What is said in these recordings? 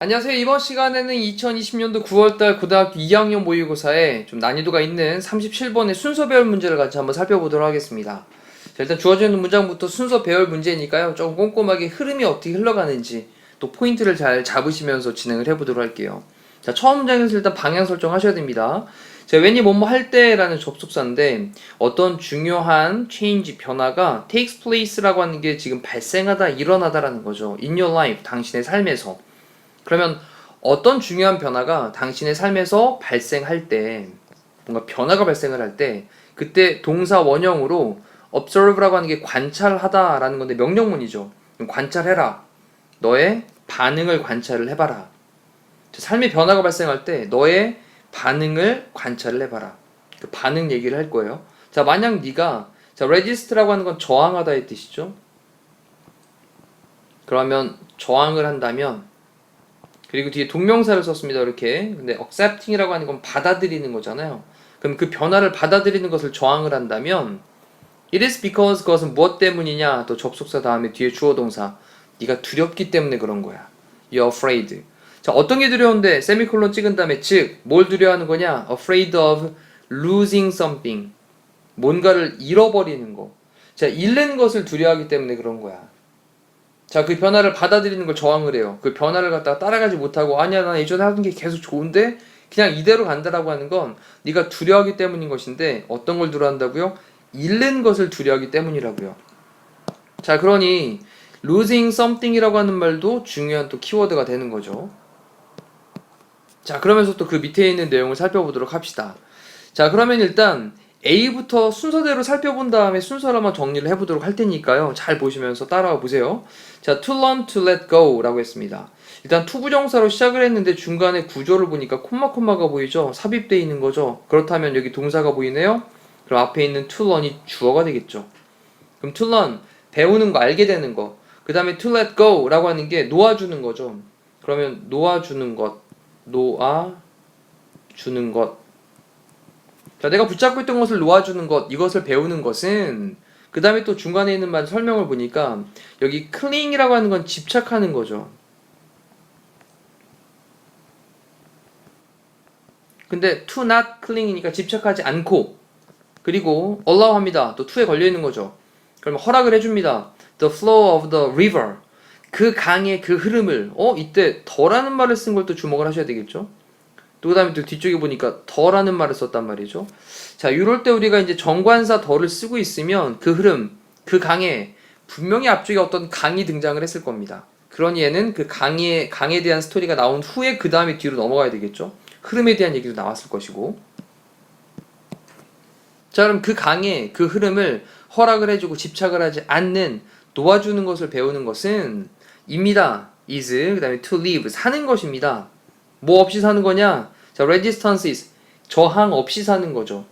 안녕하세요. 이번 시간에는 2020년도 9월달 고등학교 2학년 모의고사에 좀 난이도가 있는 37번의 순서 배열 문제를 같이 한번 살펴보도록 하겠습니다. 자, 일단 주어지는 문장부터 순서 배열 문제니까요. 조금 꼼꼼하게 흐름이 어떻게 흘러가는지 또 포인트를 잘 잡으시면서 진행을 해보도록 할게요. 자, 처음 문장에서 일단 방향 설정하셔야 됩니다. 자, 웬이 뭐뭐 할 때라는 접속사인데 어떤 중요한 change, 변화가 takes place라고 하는 게 지금 발생하다, 일어나다라는 거죠. in your life, 당신의 삶에서. 그러면 어떤 중요한 변화가 당신의 삶에서 발생할 때, 뭔가 변화가 발생을 할 때, 그때 동사 원형으로 observe라고 하는 게 관찰하다 라는 건데 명령문이죠. 관찰해라. 너의 반응을 관찰을 해봐라. 삶의 변화가 발생할 때 너의 반응을 관찰을 해봐라. 그 반응 얘기를 할 거예요. 자, 만약 네가 resist라고 하는 건 저항하다의 뜻이죠. 그러면 저항을 한다면 그리고 뒤에 동명사를 썼습니다. 이렇게. 근데 accepting이라고 하는 건 받아들이는 거잖아요. 그럼 그 변화를 받아들이는 것을 저항을 한다면 it is because 그것은 무엇 때문이냐? 또 접속사 다음에 뒤에 주어 동사. 네가 두렵기 때문에 그런 거야. You're afraid. 자, 어떤 게 두려운데 세미콜론 찍은 다음에 즉 뭘 두려워하는 거냐? Afraid of losing something. 뭔가를 잃어버리는 거. 자, 잃는 것을 두려워하기 때문에 그런 거야. 자, 그 변화를 받아들이는 걸 저항을 해요. 그 변화를 갖다가 따라가지 못하고 아니야, 나 예전에 하던 게 계속 좋은데 그냥 이대로 간다라고 하는 건 네가 두려워하기 때문인 것인데 어떤 걸 두려워한다고요? 잃는 것을 두려워하기 때문이라고요. 자, 그러니 losing something이라고 하는 말도 중요한 또 키워드가 되는 거죠. 자, 그러면서 또 그 밑에 있는 내용을 살펴보도록 합시다. 자, 그러면 일단 A부터 순서대로 살펴본 다음에 순서를 한번 정리를 해보도록 할 테니까요. 잘 보시면서 따라와 보세요. 자, to learn to let go 라고 했습니다. 일단 투부정사로 시작을 했는데 중간에 구조를 보니까 콤마가 보이죠? 삽입되어 있는 거죠. 그렇다면 여기 동사가 보이네요. 그럼 앞에 있는 to learn이 주어가 되겠죠. 그럼 to learn, 배우는 거, 알게 되는 거. 그 다음에 to let go 라고 하는 게 놓아주는 거죠. 그러면 놓아주는 것, 놓아주는 것. 자, 내가 붙잡고 있던 것을 놓아주는 것, 이것을 배우는 것은 그 다음에 또 중간에 있는 말 설명을 보니까 여기 cling이라고 하는 건 집착하는 거죠. 근데 to not cling이니까 집착하지 않고 그리고 allow 합니다. 또 to에 걸려있는 거죠. 그러면 허락을 해줍니다. The flow of the river. 그 강의 그 흐름을 이때 더라는 말을 쓴 걸 또 주목을 하셔야 되겠죠. 또 그 다음에 또 뒤쪽에 보니까 더라는 말을 썼단 말이죠. 자, 이럴 때 우리가 이제 정관사 더를 쓰고 있으면 그 흐름, 그 강에 분명히 앞쪽에 어떤 강이 등장을 했을 겁니다. 그러니 얘는 그 강에 대한 스토리가 나온 후에 그 다음에 뒤로 넘어가야 되겠죠. 흐름에 대한 얘기도 나왔을 것이고. 자, 그럼 그 강에 그 흐름을 허락을 해주고 집착을 하지 않는 놓아주는 것을 배우는 것은 입니다. is, 그 다음에 to live, 사는 것입니다. 뭐 없이 사는 거냐? 자, resistance is, 저항 없이 사는 거죠.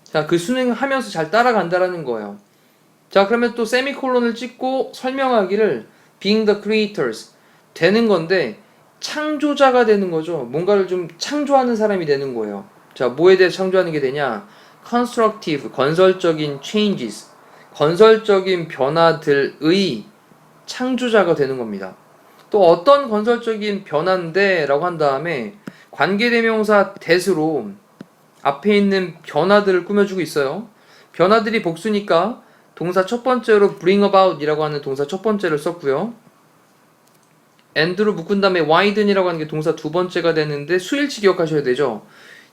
자, 그 수능하면서 잘 따라간다라는 거예요. 자, 그러면 또 세미콜론을 찍고 설명하기를 being the creators, 되는 건데 창조자가 되는 거죠. 뭔가를 좀 창조하는 사람이 되는 거예요. 자, 뭐에 대해 창조하는 게 되냐? constructive, 건설적인 changes, 건설적인 변화들의 창조자가 되는 겁니다. 또 어떤 건설적인 변화인데 라고 한 다음에 관계대명사 that으로 앞에 있는 변화들을 꾸며주고 있어요. 변화들이 복수니까 동사 첫 번째로 bring about 이라고 하는 동사 첫 번째를 썼고요. and로 묶은 다음에 widen이라고 하는 게 동사 두 번째가 되는데 수일치 기억하셔야 되죠.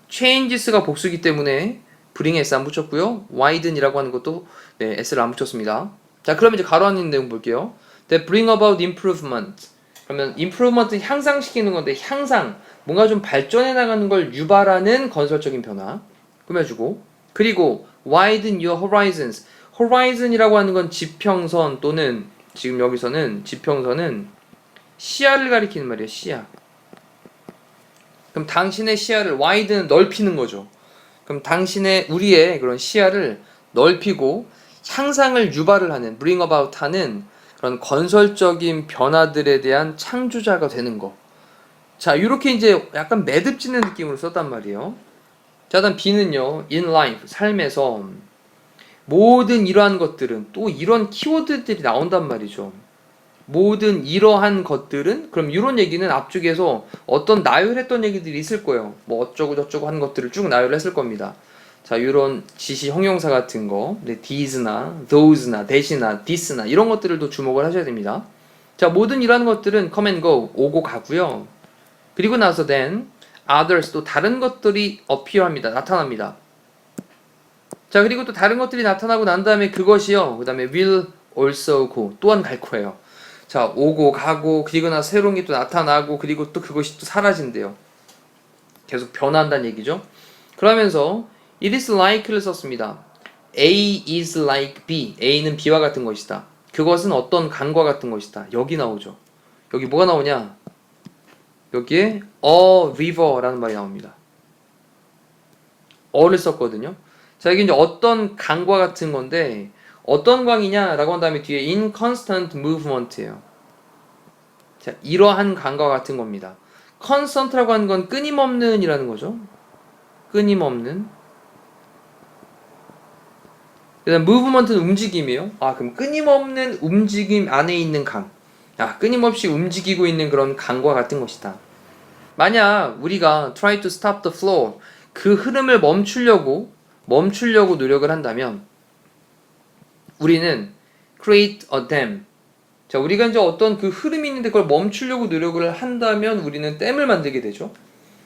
changes가 복수기 때문에 bring s 안 붙였고요. widen이라고 하는 것도 s를 안 붙였습니다. 자, 그러면 이제 가로 안에 있는 내용 볼게요. that bring about improvement. 그러면 improvement는 향상시키는 건데 향상, 뭔가 좀 발전해 나가는 걸 유발하는 건설적인 변화 꾸며주고, 그리고 widen your horizons. horizon이라고 하는 건 지평선 또는 지금 여기서는 지평선은 시야를 가리키는 말이에요. 시야. 그럼 당신의 시야를 widen은 넓히는 거죠. 그럼 우리의 그런 시야를 넓히고 향상을 유발을 하는, bring about 하는 그런 건설적인 변화들에 대한 창조자가 되는 거. 자, 이렇게 이제 약간 매듭짓는 느낌으로 썼단 말이에요. 자, 다음 B는요. in life, 삶에서 모든 이러한 것들은 또 이런 키워드들이 나온단 말이죠. 모든 이러한 것들은 그럼 이런 얘기는 앞쪽에서 어떤 나열했던 얘기들이 있을 거예요. 뭐 어쩌고 저쩌고 하는 것들을 쭉 나열했을 겁니다. 자, 이런 지시 형용사 같은 거, 네, these나 those나 that이나 this나 이런 것들을 또 주목을 하셔야 됩니다. 자, 모든 이러한 것들은 come and go, 오고 가고요. 그리고 나서 then others, 또 다른 것들이 appear합니다. 나타납니다. 자, 그리고 또 다른 것들이 나타나고 난 다음에 그것이요, 그 다음에 will also go, 또한 갈 거예요. 자, 오고 가고 그리고 나서 새로운 게 또 나타나고 그리고 또 그것이 또 사라진대요. 계속 변한다는 얘기죠. 그러면서 it is like를 썼습니다. A is like B. A는 B와 같은 것이다. 그것은 어떤 강과 같은 것이다. 여기 나오죠. 여기 뭐가 나오냐? 여기에 a river라는 말이 나옵니다. 어를 썼거든요. 자, 이게 이제 어떤 강과 같은 건데 어떤 강이냐라고 한 다음에 뒤에 in constant movement예요. 자, 이러한 강과 같은 겁니다. constant라고 하는 건 끊임없는 이라는 거죠. 끊임없는. 그다음 movement는 움직임이에요. 아, 그럼 끊임없는 움직임 안에 있는 강. 아, 끊임없이 움직이고 있는 그런 강과 같은 것이다. 만약 우리가 try to stop the flow, 그 흐름을 멈추려고 노력을 한다면 우리는 create a dam. 자, 우리가 이제 어떤 그 흐름이 있는데 그걸 멈추려고 노력을 한다면 우리는 댐을 만들게 되죠.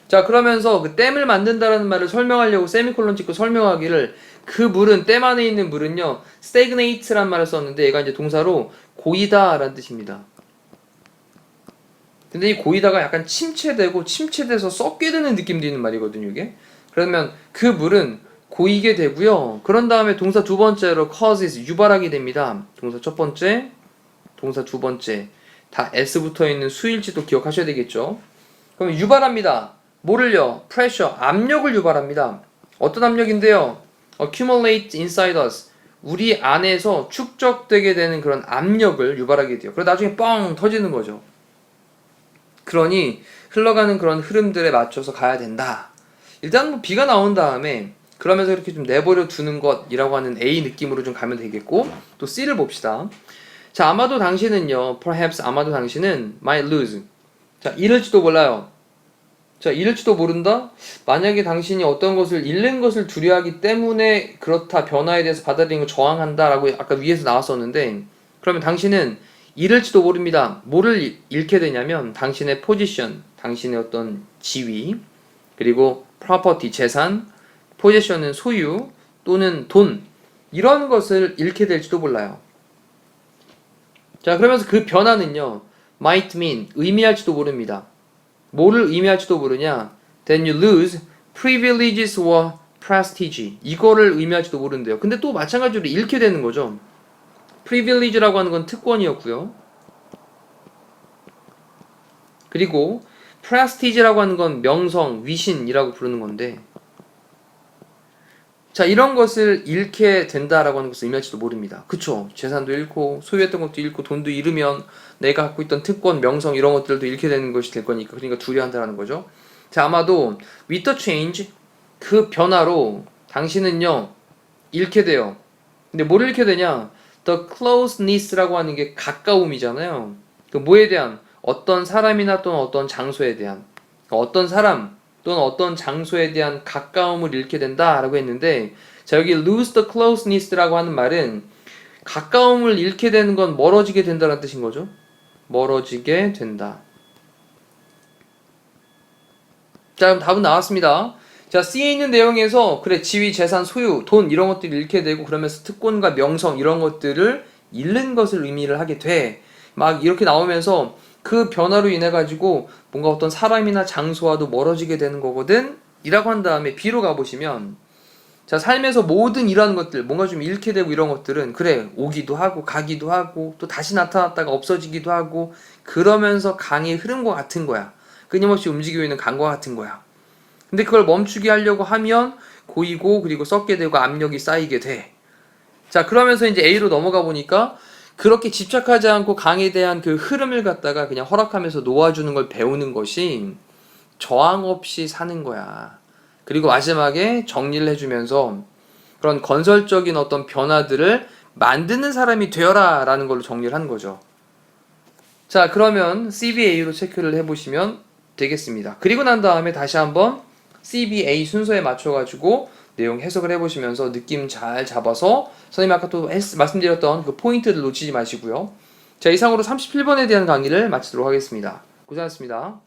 자, 그러면서 그 댐을 만든다라는 말을 설명하려고 세미콜론 찍고 설명하기를 그 물은, 댐 안에 있는 물은요, stagnate란 말을 썼는데 얘가 이제 동사로 고이다 라는 뜻입니다. 근데 이 고이다가 약간 침체돼서 썩게 되는 느낌도 있는 말이거든요, 이게. 그러면 그 물은 고이게 되고요. 그런 다음에 동사 두 번째로 causes, 유발하게 됩니다. 동사 첫 번째, 동사 두 번째. 다 S 붙어 있는 수일치도 기억하셔야 되겠죠. 그럼 유발합니다. 뭐를요? pressure, 압력을 유발합니다. 어떤 압력인데요? accumulate inside us. 우리 안에서 축적되게 되는 그런 압력을 유발하게 돼요. 그래서 나중에 뻥 터지는 거죠. 그러니 흘러가는 그런 흐름들에 맞춰서 가야 된다. 일단 뭐 B가 나온 다음에 그러면서 이렇게 좀 내버려 두는 것이라고 하는 A 느낌으로 좀 가면 되겠고, 또 C를 봅시다. 자, 아마도 당신은요, perhaps 아마도 당신은 might lose. 자, 잃을지도 몰라요. 자, 잃을지도 모른다? 만약에 당신이 어떤 것을 잃는 것을 두려워하기 때문에 그렇다, 변화에 대해서 받아들이는 걸 저항한다 라고 아까 위에서 나왔었는데, 그러면 당신은 잃을지도 모릅니다. 뭐를 잃게 되냐면 당신의 포지션, 당신의 어떤 지위, 그리고 property, 재산, possession은 소유 또는 돈, 이런 것을 잃게 될지도 몰라요. 자, 그러면서 그 변화는요, might mean, 의미할지도 모릅니다. 뭐를 의미할지도 모르냐? Then you lose privileges or prestige. 이거를 의미할지도 모른대요. 근데 또 마찬가지로 잃게 되는 거죠. privilege라고 하는 건 특권이었고요. 그리고 prestige라고 하는 건 명성, 위신이라고 부르는 건데, 자, 이런 것을 잃게 된다라고 하는 것을 의미할지도 모릅니다. 그쵸? 재산도 잃고 소유했던 것도 잃고 돈도 잃으면 내가 갖고 있던 특권, 명성 이런 것들도 잃게 되는 것이 될 거니까, 그러니까 두려워한다라는 거죠. 자, 아마도 with the change, 그 변화로 당신은요 잃게 돼요. 근데 뭘 잃게 되냐? The closeness라고 하는 게 가까움이잖아요. 그 뭐에 대한? 어떤 사람이나 또는 어떤 장소에 대한, 어떤 사람 또는 어떤 장소에 대한 가까움을 잃게 된다라고 했는데, 자, 여기 lose the closeness라고 하는 말은 가까움을 잃게 되는 건 멀어지게 된다는 뜻인 거죠. 멀어지게 된다. 자, 그럼 답은 나왔습니다. 자, C에 있는 내용에서 그래, 지위, 재산, 소유, 돈 이런 것들을 잃게 되고, 그러면서 특권과 명성 이런 것들을 잃는 것을 의미를 하게 돼. 막 이렇게 나오면서 그 변화로 인해 가지고 뭔가 어떤 사람이나 장소와도 멀어지게 되는 거거든 이라고 한 다음에 B로 가보시면, 자, 삶에서 모든 이러한 것들, 뭔가 좀 잃게 되고 이런 것들은 그래, 오기도 하고 가기도 하고 또 다시 나타났다가 없어지기도 하고, 그러면서 강의 흐름과 같은 거야. 끊임없이 움직이고 있는 강과 같은 거야. 근데 그걸 멈추게 하려고 하면 고이고 그리고 썩게 되고 압력이 쌓이게 돼. 자, 그러면서 이제 A로 넘어가 보니까 그렇게 집착하지 않고 강에 대한 그 흐름을 갖다가 그냥 허락하면서 놓아주는 걸 배우는 것이 저항 없이 사는 거야. 그리고 마지막에 정리를 해주면서 그런 건설적인 어떤 변화들을 만드는 사람이 되어라 라는 걸로 정리를 한 거죠. 자, 그러면 CBA로 체크를 해보시면 되겠습니다. 그리고 난 다음에 다시 한번 CBA 순서에 맞춰가지고 내용 해석을 해보시면서 느낌 잘 잡아서 선생님이 아까 또 말씀드렸던 그 포인트를 놓치지 마시고요. 자, 이상으로 37번에 대한 강의를 마치도록 하겠습니다. 고생하셨습니다.